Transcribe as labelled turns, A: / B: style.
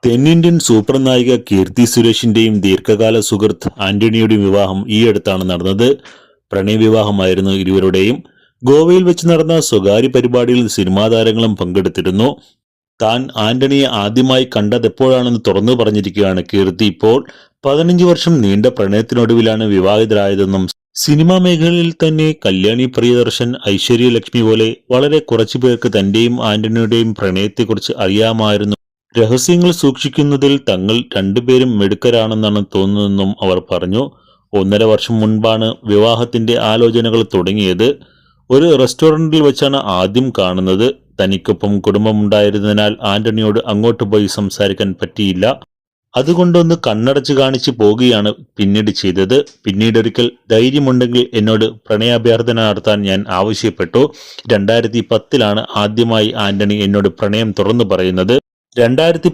A: തെന്നിന്ത്യൻ സൂപ്പർ നായിക കീർത്തി സുരേഷിന്റെയും ദീർഘകാല സുഹൃത്ത് ആന്റണിയുടെയും വിവാഹം ഈയടുത്താണ് നടന്നത്. പ്രണയവിവാഹമായിരുന്നു ഇരുവരുടെയും. ഗോവയിൽ വെച്ച് നടന്ന സ്വകാര്യ പരിപാടിയിൽ സിനിമാ താരങ്ങളും പങ്കെടുത്തിരുന്നു. താൻ ആന്റണിയെ ആദ്യമായി കണ്ടതെപ്പോഴാണെന്ന് തുറന്നു പറഞ്ഞിരിക്കുകയാണ് കീർത്തി. ഇപ്പോൾ 15 വർഷം നീണ്ട പ്രണയത്തിനൊടുവിലാണ് വിവാഹിതരായതെന്നും സിനിമാ മേഖലയിൽ തന്നെ കല്യാണി പ്രിയദർശൻ, ഐശ്വര്യ ലക്ഷ്മി പോലെ വളരെ കുറച്ചു പേർക്ക് തന്റെയും ആന്റണിയുടെയും പ്രണയത്തെക്കുറിച്ച് അറിയാമായിരുന്നു. രഹസ്യങ്ങൾ സൂക്ഷിക്കുന്നതിൽ തങ്ങൾ രണ്ടുപേരും മിടുക്കരാണെന്നാണ് തോന്നുന്നതെന്നും അവർ പറഞ്ഞു. 1.5 വർഷം മുൻപാണ് വിവാഹത്തിന്റെ ആലോചനകൾ തുടങ്ങിയത്. ഒരു റെസ്റ്റോറന്റിൽ വെച്ചാണ് ആദ്യം കാണുന്നത്. തനിക്കൊപ്പം കുടുംബമുണ്ടായിരുന്നതിനാൽ ആന്റണിയോട് അങ്ങോട്ട് പോയി സംസാരിക്കാൻ പറ്റിയില്ല. അതുകൊണ്ടൊന്ന് കണ്ണടച്ച് കാണിച്ച് പോകുകയാണ് പിന്നീട് ചെയ്തത്. പിന്നീടൊരിക്കൽ ധൈര്യമുണ്ടെങ്കിൽ എന്നോട് പ്രണയാഭ്യർത്ഥന നടത്താൻ ഞാൻ ആവശ്യപ്പെട്ടു. 2010 ആദ്യമായി ആന്റണി എന്നോട് പ്രണയം തുറന്നു പറയുന്നത്. 2010